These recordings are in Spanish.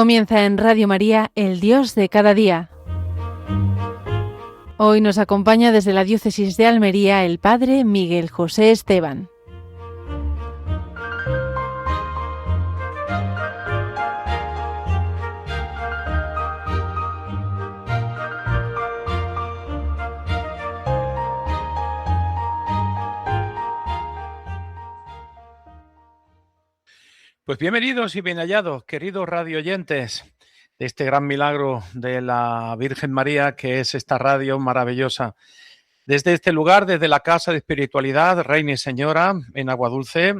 Comienza en Radio María, el Dios de cada día. Hoy nos acompaña desde la Diócesis de Almería el Padre Miguel José Esteban. Pues bienvenidos y bien hallados, queridos radioyentes, de este gran milagro de la Virgen María, que es esta radio maravillosa. Desde este lugar, desde la Casa de Espiritualidad, Reina y Señora, en Aguadulce,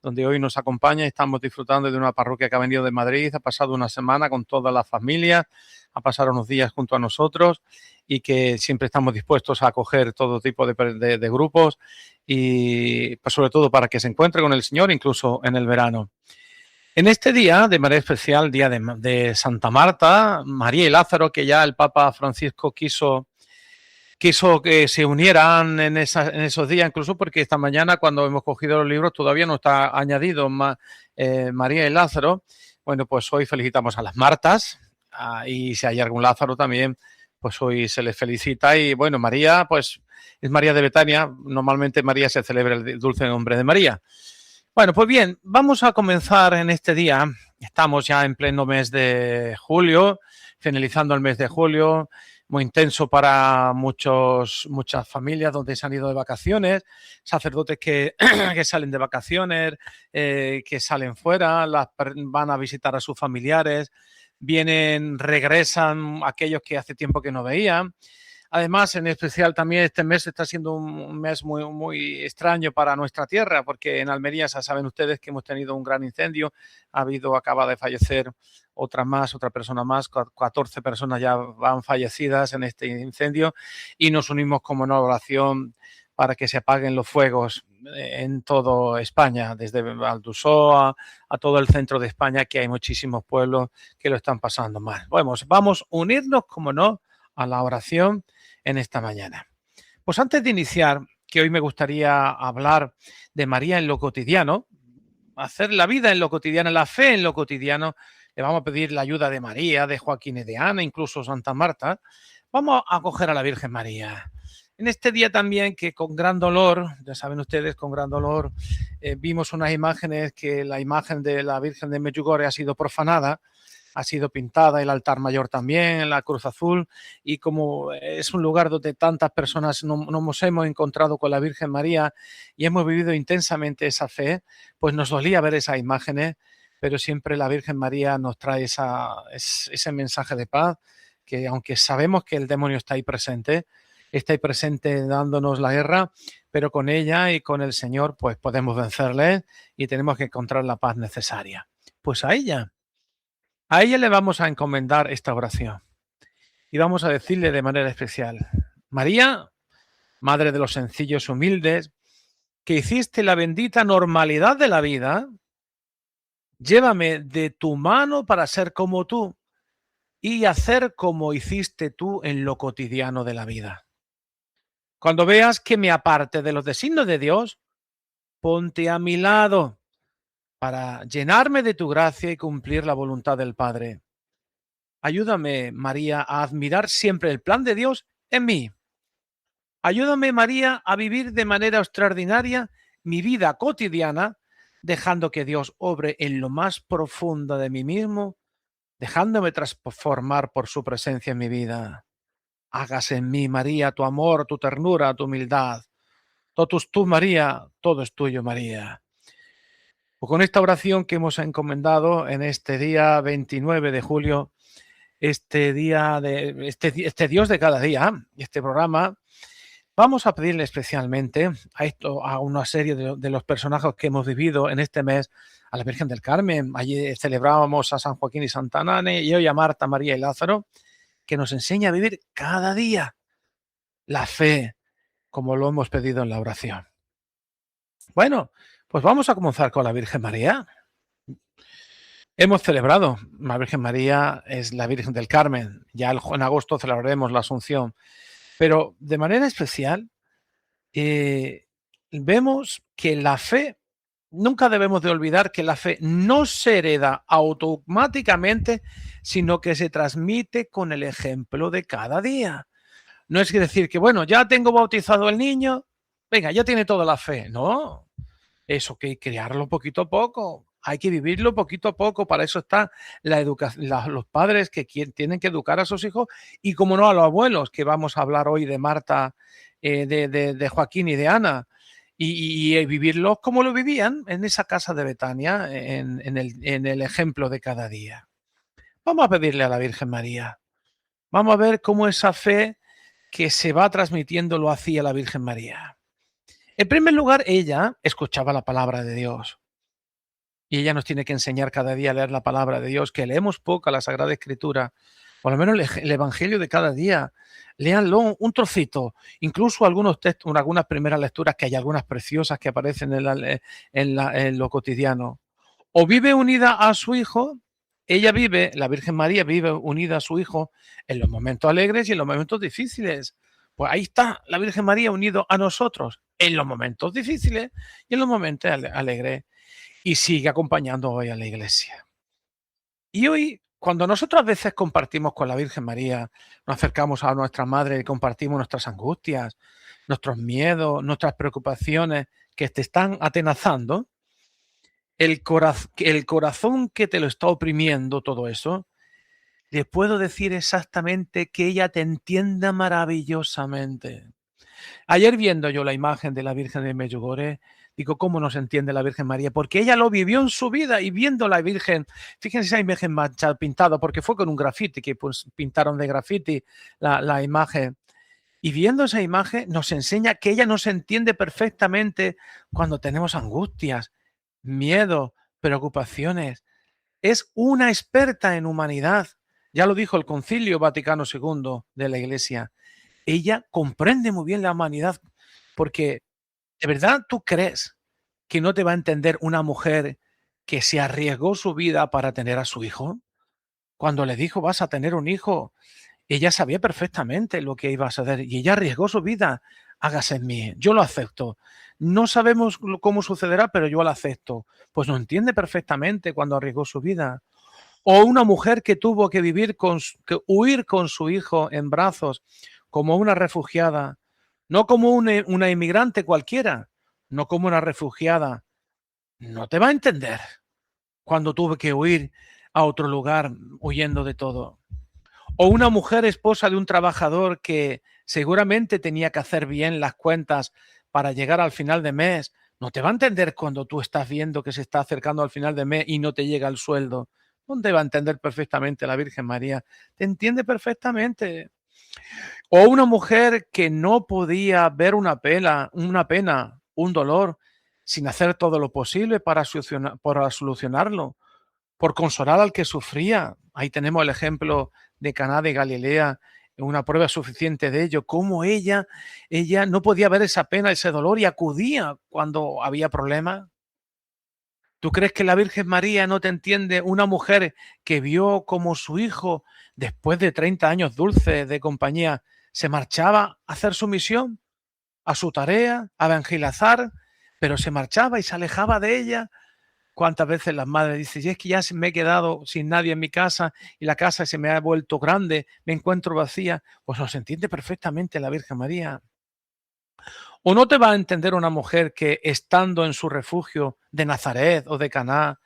donde hoy nos acompaña, estamos disfrutando de una parroquia que ha venido de Madrid, ha pasado una semana con toda la familia, ha pasado unos días junto a nosotros y que siempre estamos dispuestos a acoger todo tipo de grupos y pues sobre todo para que se encuentre con el Señor, incluso en el verano. En este día, de manera especial, día de Santa Marta, María y Lázaro, que ya el Papa Francisco quiso que se unieran en esos días, incluso porque esta mañana cuando hemos cogido los libros todavía no está añadido María y Lázaro. Bueno, pues hoy felicitamos a las Martas y si hay algún Lázaro también, pues hoy se les felicita. Y bueno, María, pues es María de Betania. Normalmente María se celebra el dulce nombre de María. Bueno, pues bien, vamos a comenzar en este día. Estamos ya en pleno mes de julio, finalizando el mes de julio, muy intenso para muchas familias donde se han ido de vacaciones, sacerdotes que salen de vacaciones, que salen fuera, van a visitar a sus familiares, regresan aquellos que hace tiempo que no veían. Además, en especial también este mes está siendo un mes muy, muy extraño para nuestra tierra, porque en Almería ya saben ustedes que hemos tenido un gran incendio. Acaba de fallecer otra persona más, 14 personas ya van fallecidas en este incendio y nos unimos como una oración para que se apaguen los fuegos en toda España, desde Valdusó a todo el centro de España, que hay muchísimos pueblos que lo están pasando mal. Vamos a unirnos, como no, a la oración en esta mañana. Pues antes de iniciar, que hoy me gustaría hablar de María en lo cotidiano, hacer la vida en lo cotidiano, la fe en lo cotidiano, le vamos a pedir la ayuda de María, de Joaquín y de Ana, incluso Santa Marta. Vamos a acoger a la Virgen María. En este día también que con gran dolor, ya saben ustedes, con gran dolor, vimos unas imágenes que la imagen de la Virgen de Medjugorje ha sido profanada, ha sido pintada, el altar mayor también, la cruz azul, y como es un lugar donde tantas personas nos hemos encontrado con la Virgen María y hemos vivido intensamente esa fe, pues nos dolía ver esas imágenes, pero siempre la Virgen María nos trae ese mensaje de paz, que aunque sabemos que el demonio está ahí presente dándonos la guerra, pero con ella y con el Señor pues podemos vencerle y tenemos que encontrar la paz necesaria. Pues a ella le vamos a encomendar esta oración y vamos a decirle de manera especial: María, Madre de los sencillos humildes, que hiciste la bendita normalidad de la vida, llévame de tu mano para ser como tú y hacer como hiciste tú en lo cotidiano de la vida. Cuando veas que me aparte de los designios de Dios, ponte a mi lado para llenarme de tu gracia y cumplir la voluntad del Padre. Ayúdame, María, a admirar siempre el plan de Dios en mí. Ayúdame, María, a vivir de manera extraordinaria mi vida cotidiana, dejando que Dios obre en lo más profundo de mí mismo, dejándome transformar por su presencia en mi vida. Hágase en mí, María, tu amor, tu ternura, tu humildad. Todo es tú, María, todo es tuyo, María. Pues con esta oración que hemos encomendado en este día 29 de julio, este Dios de cada día, este programa, vamos a pedirle especialmente a una serie de los personajes que hemos vivido en este mes, a la Virgen del Carmen. Allí celebrábamos a San Joaquín y Santa Ana, y hoy a Marta, María y Lázaro, que nos enseña a vivir cada día la fe, como lo hemos pedido en la oración. Bueno, pues vamos a comenzar con la Virgen María. Hemos celebrado, la Virgen María es la Virgen del Carmen, ya en agosto celebraremos la Asunción, pero de manera especial vemos que la fe nunca debemos de olvidar que la fe no se hereda automáticamente, sino que se transmite con el ejemplo de cada día. No es decir que, bueno, ya tengo bautizado el niño, venga, ya tiene toda la fe. No, eso que hay que crearlo poquito a poco. Hay que vivirlo poquito a poco. Para eso está la educación, los padres que tienen que educar a sus hijos y, como no, a los abuelos, que vamos a hablar hoy de Marta, de Joaquín y de Ana. Y vivirlos como lo vivían en esa casa de Betania, en el ejemplo de cada día. Vamos a pedirle a la Virgen María. Vamos a ver cómo esa fe que se va transmitiendo lo hacía la Virgen María. En primer lugar, ella escuchaba la palabra de Dios. Y ella nos tiene que enseñar cada día a leer la palabra de Dios, que leemos poco la Sagrada Escritura, por lo menos el Evangelio de cada día. Léanlo un trocito, incluso algunos textos, algunas primeras lecturas, que hay algunas preciosas que aparecen en lo cotidiano. O vive unida a su hijo, la Virgen María vive unida a su hijo en los momentos alegres y en los momentos difíciles. Pues ahí está la Virgen María unido a nosotros en los momentos difíciles y en los momentos alegres. Y sigue acompañando hoy a la Iglesia. Y hoy, cuando nosotros a veces compartimos con la Virgen María, nos acercamos a nuestra Madre y compartimos nuestras angustias, nuestros miedos, nuestras preocupaciones que te están atenazando, el corazón que te lo está oprimiendo todo eso, le puedo decir exactamente que ella te entienda maravillosamente. Ayer, viendo yo la imagen de la Virgen de Medjugorje, digo, ¿cómo nos entiende la Virgen María? Porque ella lo vivió en su vida, y viendo la Virgen, fíjense esa imagen pintada, porque fue con un grafiti, que pues pintaron de grafiti la imagen. Y viendo esa imagen nos enseña que ella nos entiende perfectamente cuando tenemos angustias, miedo, preocupaciones. Es una experta en humanidad. Ya lo dijo el Concilio Vaticano II de la Iglesia. Ella comprende muy bien la humanidad, porque ¿de verdad tú crees que no te va a entender una mujer que se arriesgó su vida para tener a su hijo? Cuando le dijo, vas a tener un hijo, ella sabía perfectamente lo que iba a suceder y ella arriesgó su vida. Hágase en mí, yo lo acepto. No sabemos cómo sucederá, pero yo lo acepto. Pues lo entiende perfectamente cuando arriesgó su vida. O una mujer que tuvo que huir con su hijo en brazos como una refugiada, no como una inmigrante cualquiera, no como una refugiada. No te va a entender cuando tuve que huir a otro lugar huyendo de todo. O una mujer esposa de un trabajador que seguramente tenía que hacer bien las cuentas para llegar al final de mes. No te va a entender cuando tú estás viendo que se está acercando al final de mes y no te llega el sueldo. No te va a entender perfectamente la Virgen María. Te entiende perfectamente. O una mujer que no podía ver una pena, un dolor, sin hacer todo lo posible para solucionarlo, por consolar al que sufría. Ahí tenemos el ejemplo de Caná de Galilea, una prueba suficiente de ello, cómo ella no podía ver esa pena, ese dolor, y acudía cuando había problemas. ¿Tú crees que la Virgen María no te entiende? Una mujer que vio como su hijo, después de 30 años dulces de compañía, se marchaba a hacer su misión, a su tarea, a evangelizar, pero se marchaba y se alejaba de ella. ¿Cuántas veces las madres dicen, y es que ya me he quedado sin nadie en mi casa y la casa se me ha vuelto grande, me encuentro vacía? Pues nos entiende perfectamente la Virgen María. ¿O no te va a entender una mujer que, estando en su refugio de Nazaret o de Caná,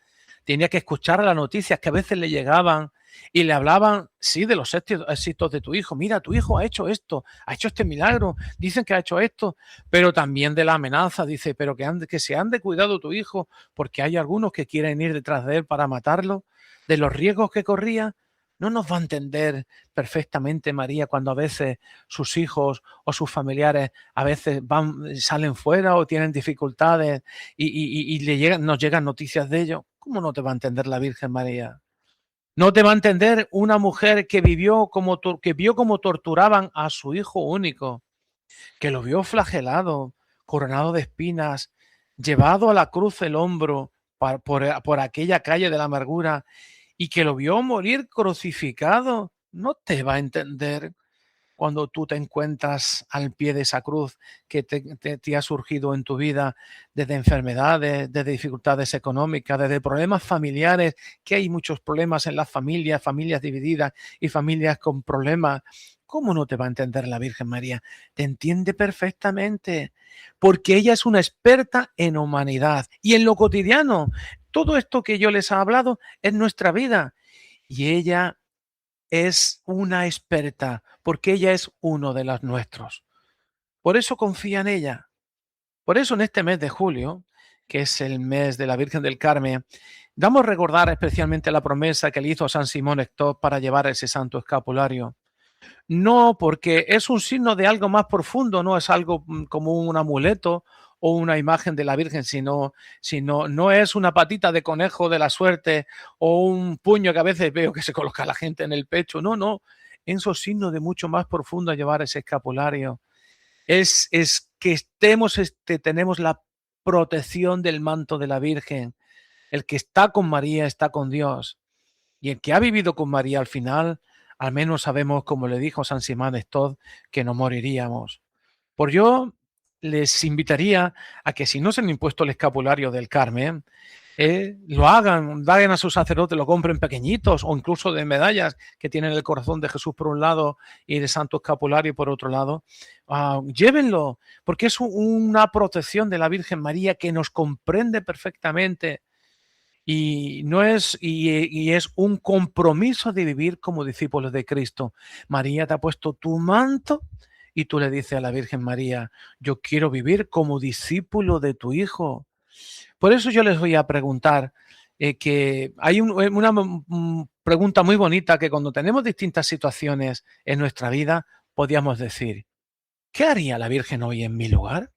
tenía que escuchar las noticias que a veces le llegaban y le hablaban, sí, de los éxitos de tu hijo? Mira, tu hijo ha hecho esto, ha hecho este milagro, dicen que ha hecho esto, pero también de la amenaza, dice, pero que se ande cuidado tu hijo, porque hay algunos que quieren ir detrás de él para matarlo, de los riesgos que corría. No nos va a entender perfectamente María cuando a veces sus hijos o sus familiares a veces salen fuera o tienen dificultades y nos llegan noticias de ello. ¿Cómo no te va a entender la Virgen María? No te va a entender una mujer que vio cómo torturaban a su hijo único, que lo vio flagelado, coronado de espinas, llevado a la cruz el hombro por aquella calle de la amargura, y que lo vio morir crucificado. No te va a entender cuando tú te encuentras al pie de esa cruz que te ha surgido en tu vida desde enfermedades, desde dificultades económicas, desde problemas familiares, que hay muchos problemas en las familias, familias divididas y familias con problemas. ¿Cómo no te va a entender la Virgen María? Te entiende perfectamente, porque ella es una experta en humanidad y en lo cotidiano. Todo esto que yo les he hablado es nuestra vida y ella es una experta, porque ella es uno de los nuestros. Por eso confía en ella. Por eso en este mes de julio, que es el mes de la Virgen del Carmen, damos a recordar especialmente la promesa que le hizo San Simón Hector para llevar ese santo escapulario. No, porque es un signo de algo más profundo, no es algo como un amuleto o una imagen de la Virgen, sino no es una patita de conejo de la suerte o un puño que a veces veo que se coloca la gente en el pecho. No, es un signo de mucho más profundo llevar ese escapulario. Es que tenemos la protección del manto de la Virgen. El que está con María está con Dios. Y el que ha vivido con María al final, al menos sabemos, como le dijo San Simón de Stod, que no moriríamos. Por yo les invitaría a que si no se han impuesto el escapulario del Carmen, lo hagan, den a sus sacerdotes, lo compren pequeñitos o incluso de medallas que tienen el corazón de Jesús por un lado y de Santo Escapulario por otro lado. Llévenlo, porque es una protección de la Virgen María que nos comprende perfectamente. Y es un compromiso de vivir como discípulos de Cristo. María te ha puesto tu manto y tú le dices a la Virgen María, yo quiero vivir como discípulo de tu Hijo. Por eso yo les voy a preguntar que hay una pregunta muy bonita que cuando tenemos distintas situaciones en nuestra vida, podríamos decir, ¿qué haría la Virgen hoy en mi lugar?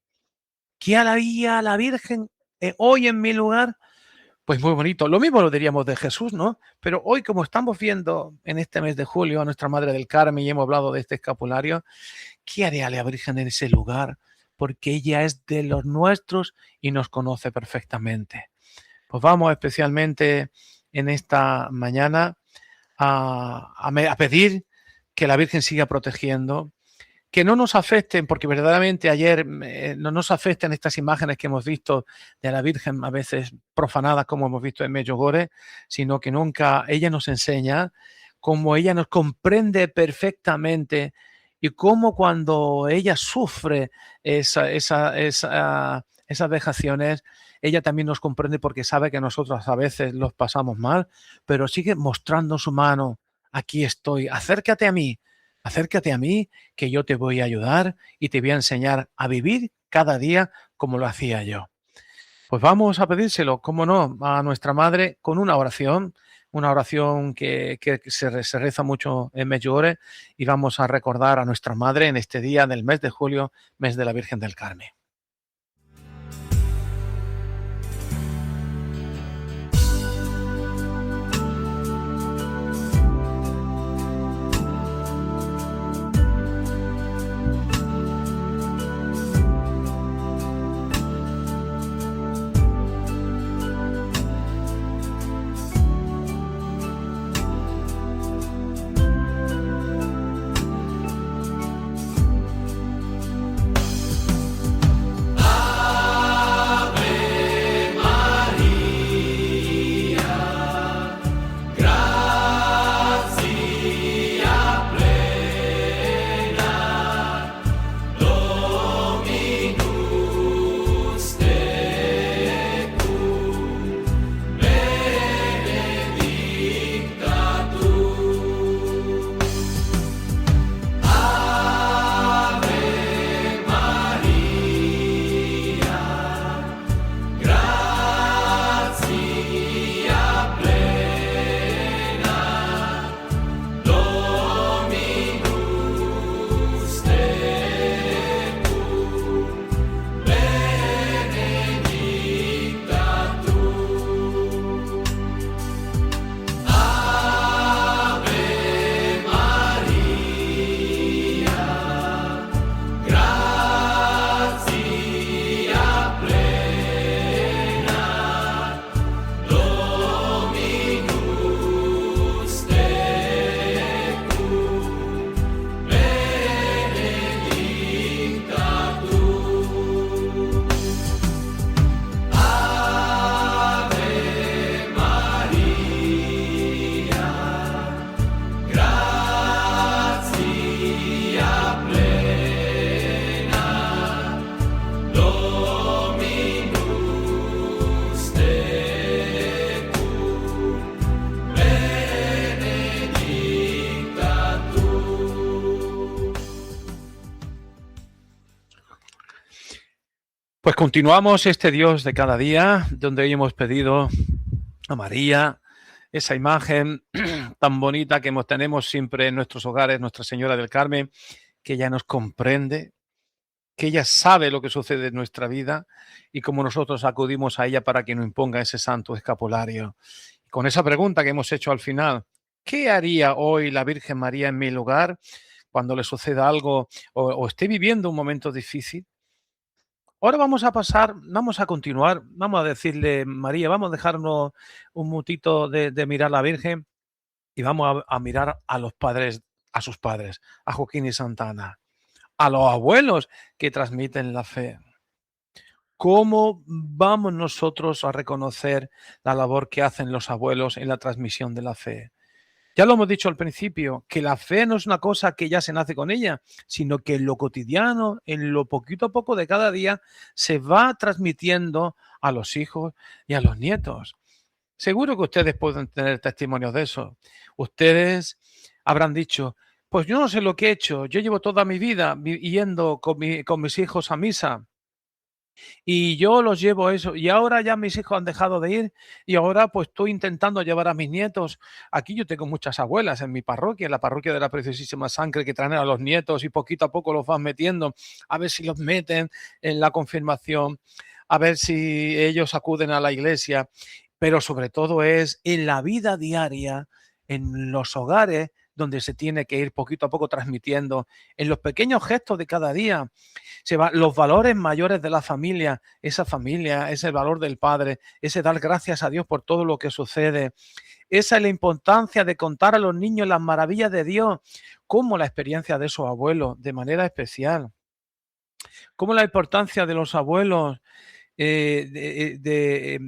¿Qué haría la Virgen hoy en mi lugar? Pues muy bonito. Lo mismo lo diríamos de Jesús, ¿no? Pero hoy, como estamos viendo en este mes de julio a nuestra Madre del Carmen y hemos hablado de este escapulario, ¿qué haría la Virgen en ese lugar? Porque ella es de los nuestros y nos conoce perfectamente. Pues vamos especialmente en esta mañana a pedir que la Virgen siga protegiendo, que no nos afecten, porque verdaderamente ayer no nos afectan estas imágenes que hemos visto de la Virgen a veces profanadas como hemos visto en Medjugorje, sino que nunca ella nos enseña cómo ella nos comprende perfectamente y cómo cuando ella sufre esas vejaciones, ella también nos comprende porque sabe que nosotros a veces los pasamos mal, pero sigue mostrando su mano. Aquí estoy, acércate a mí, que yo te voy a ayudar y te voy a enseñar a vivir cada día como lo hacía yo. Pues vamos a pedírselo, cómo no, a nuestra Madre con una oración que se reza mucho en Medjugorje, y vamos a recordar a nuestra Madre en este día del mes de julio, mes de la Virgen del Carmen. Pues continuamos este Dios de cada día, donde hoy hemos pedido a María, esa imagen tan bonita que tenemos siempre en nuestros hogares, Nuestra Señora del Carmen, que ella nos comprende, que ella sabe lo que sucede en nuestra vida y como nosotros acudimos a ella para que nos imponga ese santo escapulario. Con esa pregunta que hemos hecho al final, ¿qué haría hoy la Virgen María en mi lugar cuando le suceda algo o esté viviendo un momento difícil? Ahora vamos a continuar, vamos a decirle, María, vamos a dejarnos un minutito de mirar a la Virgen y vamos a mirar a los padres, a sus padres, a Joaquín y Santana, a los abuelos que transmiten la fe. ¿Cómo vamos nosotros a reconocer la labor que hacen los abuelos en la transmisión de la fe? Ya lo hemos dicho al principio, que la fe no es una cosa que ya se nace con ella, sino que en lo cotidiano, en lo poquito a poco de cada día, se va transmitiendo a los hijos y a los nietos. Seguro que ustedes pueden tener testimonios de eso. Ustedes habrán dicho, pues yo no sé lo que he hecho, yo llevo toda mi vida yendo con mis hijos a misa. Y yo los llevo eso. Y ahora ya mis hijos han dejado de ir y ahora pues estoy intentando llevar a mis nietos. Aquí yo tengo muchas abuelas en mi parroquia, en la parroquia de la Preciosísima Sangre, que traen a los nietos y poquito a poco los van metiendo, a ver si los meten en la confirmación, a ver si ellos acuden a la iglesia. Pero sobre todo es en la vida diaria, en los hogares, donde se tiene que ir poquito a poco transmitiendo, en los pequeños gestos de cada día los valores mayores de la familia, ese valor del padre, ese dar gracias a Dios por todo lo que sucede. Esa es la importancia de contar a los niños las maravillas de Dios, como la experiencia de esos abuelos, de manera especial. Como la importancia de los abuelos de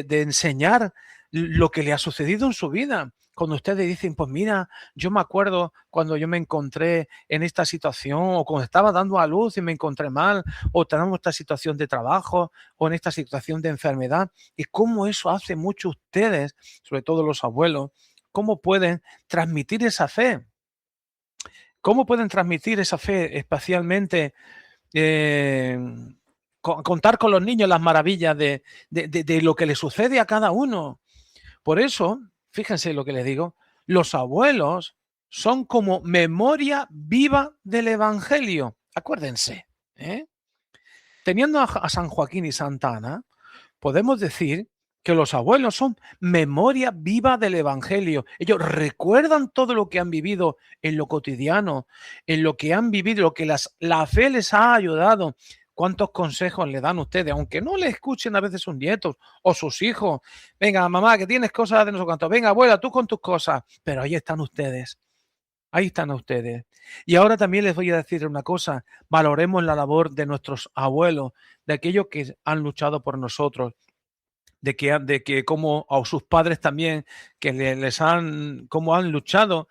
enseñar lo que le ha sucedido en su vida. Cuando ustedes dicen, pues mira, yo me acuerdo cuando yo me encontré en esta situación o cuando estaba dando a luz y me encontré mal o tenemos esta situación de trabajo o en esta situación de enfermedad y cómo eso hace mucho ustedes, sobre todo los abuelos, cómo pueden transmitir esa fe. ¿Cómo pueden transmitir esa fe especialmente contar con los niños las maravillas de lo que le sucede a cada uno? Por eso, fíjense lo que les digo, los abuelos son como memoria viva del Evangelio. Acuérdense, ¿eh? Teniendo a San Joaquín y Santa Ana, podemos decir que los abuelos son memoria viva del Evangelio. Ellos recuerdan todo lo que han vivido en lo cotidiano, en lo que han vivido, lo que la fe les ha ayudado. ¿Cuántos consejos le dan ustedes? Aunque no le escuchen a veces sus nietos o sus hijos. Venga, mamá, que tienes cosas de no sé cuánto. Venga, abuela, tú con tus cosas. Pero ahí están ustedes. Ahí están ustedes. Y ahora también les voy a decir una cosa. Valoremos la labor de nuestros abuelos, de aquellos que han luchado por nosotros, de que como a sus padres también, que cómo han luchado.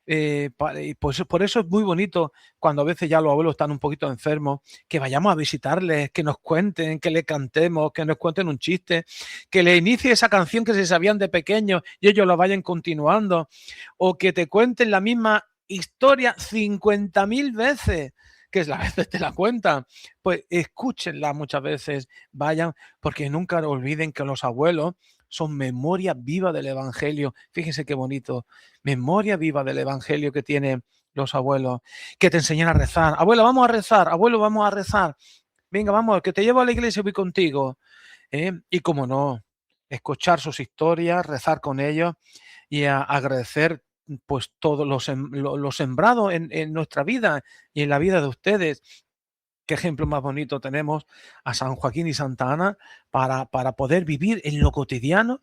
Y pues por eso es muy bonito cuando a veces ya los abuelos están un poquito enfermos, que vayamos a visitarles, que nos cuenten, que le cantemos, que nos cuenten un chiste, que le inicie esa canción que se sabían de pequeños y ellos la vayan continuando, o que te cuenten la misma historia 50.000 veces, que es la veces te la cuentan, pues escúchenla muchas veces, vayan, porque nunca olviden que los abuelos son memoria viva del Evangelio. Fíjense qué bonito, memoria viva del Evangelio que tienen los abuelos, que te enseñan a rezar. Abuelo, vamos a rezar, abuelo, vamos a rezar. Venga, vamos, que te llevo a la iglesia y voy contigo. Y cómo no, escuchar sus historias, rezar con ellos y agradecer pues todo lo sembrado en nuestra vida y en la vida de ustedes. Qué ejemplo más bonito tenemos a San Joaquín y Santa Ana para poder vivir en lo cotidiano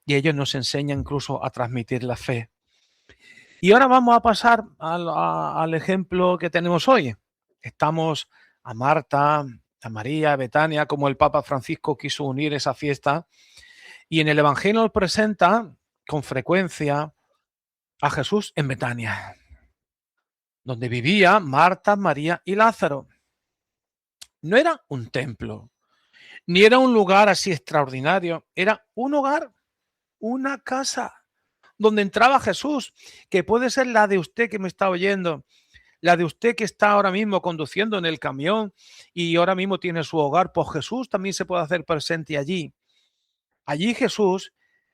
y ellos nos enseñan incluso a transmitir la fe. Y ahora vamos a pasar al ejemplo que tenemos hoy. Estamos a Marta, a María, a Betania, como el Papa Francisco quiso unir esa fiesta. Y en el Evangelio nos presenta con frecuencia a Jesús en Betania, donde vivía Marta, María y Lázaro. No era un templo, ni era un lugar así extraordinario, era un hogar, una casa, donde entraba Jesús, que puede ser la de usted que me está oyendo, la de usted que está ahora mismo conduciendo en el camión y ahora mismo tiene su hogar, pues Jesús también se puede hacer presente allí. Allí Jesús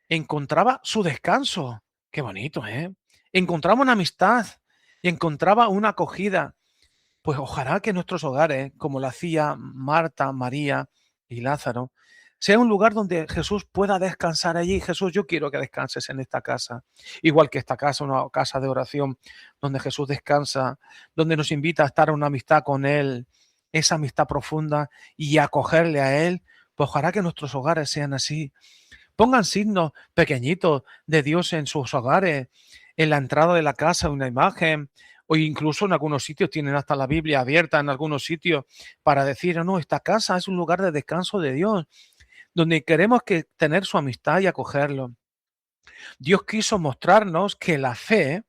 encontraba su descanso. Qué bonito, ¿eh? Encontraba una amistad y encontraba una acogida. Pues ojalá que nuestros hogares, como lo hacía Marta, María y Lázaro, sea un lugar donde Jesús pueda descansar allí. Jesús, yo quiero que descanses en esta casa. Igual que esta casa, una casa de oración donde Jesús descansa, donde nos invita a estar en una amistad con Él, esa amistad profunda y acogerle a Él. Pues ojalá que nuestros hogares sean así. Pongan signos pequeñitos de Dios en sus hogares, en la entrada de la casa, una imagen, o incluso en algunos sitios tienen hasta la Biblia abierta en algunos sitios para decir, no, esta casa es un lugar de descanso de Dios, donde queremos que tener su amistad y acogerlo. Dios quiso mostrarnos que la fe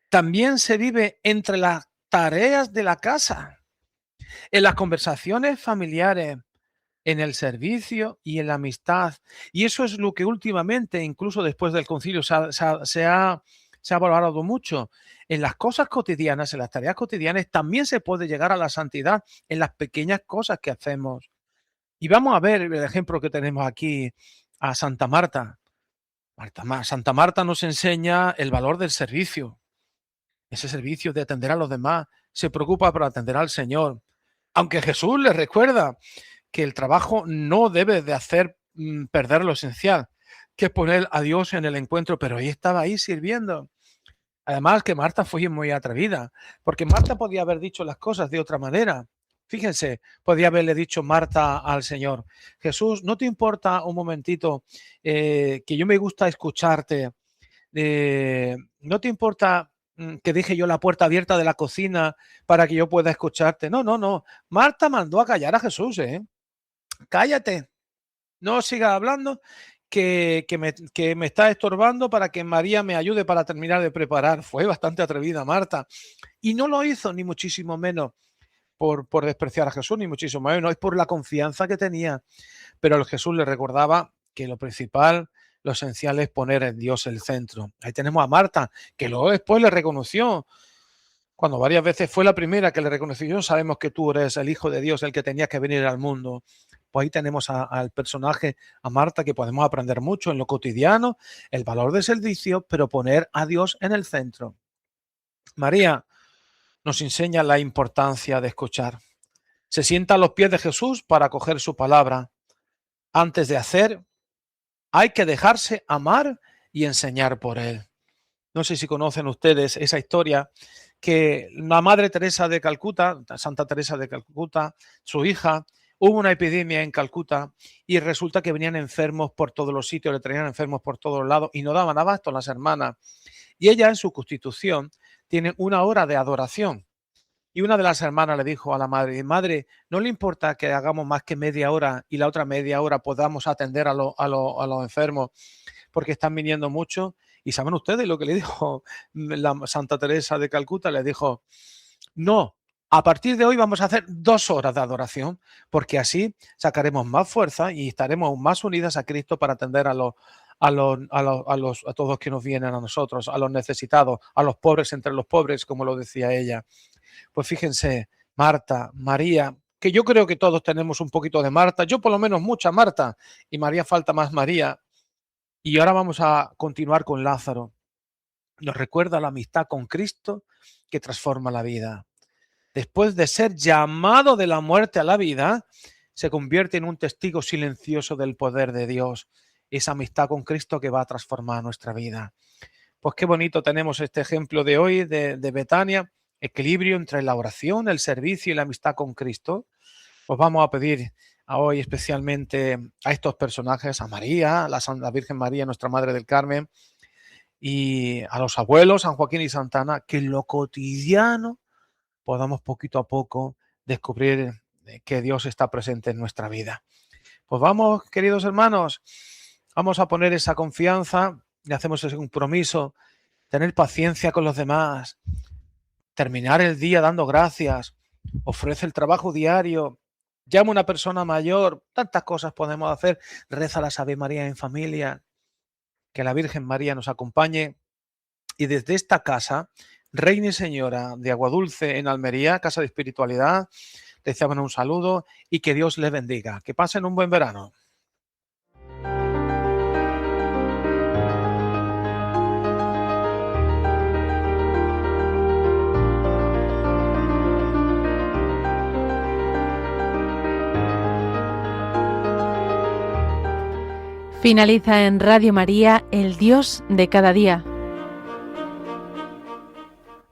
también se vive entre las tareas de la casa, en las conversaciones familiares, en el servicio y en la amistad. Y eso es lo que últimamente, incluso después del concilio, se ha valorado mucho. En las cosas cotidianas, en las tareas cotidianas, también se puede llegar a la santidad en las pequeñas cosas que hacemos. Y vamos a ver el ejemplo que tenemos aquí a Santa Marta. Santa Marta nos enseña el valor del servicio, ese servicio de atender a los demás. Se preocupa por atender al Señor. Aunque Jesús le recuerda que el trabajo no debe de hacer perder lo esencial, que es poner a Dios en el encuentro, pero ella estaba ahí sirviendo. Además que Marta fue muy atrevida, porque Marta podía haber dicho las cosas de otra manera. Fíjense, podía haberle dicho Marta al Señor, Jesús, ¿no te importa un momentito que yo me gusta escucharte? ¿No te importa que deje yo la puerta abierta de la cocina para que yo pueda escucharte? No, no, no. Marta mandó a callar a Jesús, ¿eh? Cállate, no sigas hablando, que me está estorbando para que María me ayude para terminar de preparar. Fue bastante atrevida Marta. Y no lo hizo, ni muchísimo menos por despreciar a Jesús, ni muchísimo menos, es por la confianza que tenía. Pero el Jesús le recordaba que lo principal, lo esencial es poner en Dios el centro. Ahí tenemos a Marta, que luego después le reconoció. Cuando varias veces fue la primera que le reconoció, sabemos que tú eres el Hijo de Dios, el que tenía que venir al mundo. Pues ahí tenemos al personaje, a Marta, que podemos aprender mucho en lo cotidiano, el valor del servicio, pero poner a Dios en el centro. María nos enseña la importancia de escuchar. Se sienta a los pies de Jesús para coger su palabra. Antes de hacer, hay que dejarse amar y enseñar por él. No sé si conocen ustedes esa historia que la Madre Teresa de Calcuta, Santa Teresa de Calcuta, su hija, hubo una epidemia en Calcuta y resulta que venían enfermos por todos los sitios, le traían enfermos por todos lados y no daban abasto las hermanas. Y ella en su constitución tiene una hora de adoración. Y una de las hermanas le dijo a la madre, madre, ¿no le importa que hagamos más que media hora y la otra media hora podamos atender a los enfermos porque están viniendo mucho? Y saben ustedes lo que le dijo la Santa Teresa de Calcuta, le dijo, no, a partir de hoy vamos a hacer 2 horas de adoración, porque así sacaremos más fuerza y estaremos más unidas a Cristo para atender a todos que nos vienen a nosotros, a los necesitados, a los pobres entre los pobres, como lo decía ella. Pues fíjense, Marta, María, que yo creo que todos tenemos un poquito de Marta, yo por lo menos mucha Marta, y María falta más María. Y ahora vamos a continuar con Lázaro. Nos recuerda la amistad con Cristo que transforma la vida. Después de ser llamado de la muerte a la vida, se convierte en un testigo silencioso del poder de Dios. Esa amistad con Cristo que va a transformar nuestra vida. Pues qué bonito tenemos este ejemplo de hoy de Betania, equilibrio entre la oración, el servicio y la amistad con Cristo. Pues vamos a pedir a hoy especialmente a estos personajes, a María, la Virgen María, nuestra Madre del Carmen, y a los abuelos, San Joaquín y Santana, que en lo cotidiano podamos poquito a poco descubrir que Dios está presente en nuestra vida. Pues vamos, queridos hermanos, vamos a poner esa confianza y hacemos ese compromiso, tener paciencia con los demás, terminar el día dando gracias, ofrece el trabajo diario, llama a una persona mayor, tantas cosas podemos hacer, reza las Ave María en familia, que la Virgen María nos acompañe y desde esta casa, Reina y Señora de Aguadulce en Almería, Casa de Espiritualidad. Les deseamos un saludo y que Dios les bendiga. Que pasen un buen verano. Finaliza en Radio María, El Dios de cada día.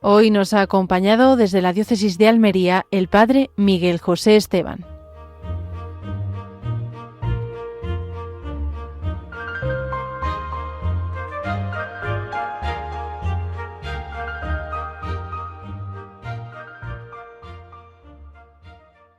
Hoy nos ha acompañado desde la Diócesis de Almería el Padre Miguel José Esteban.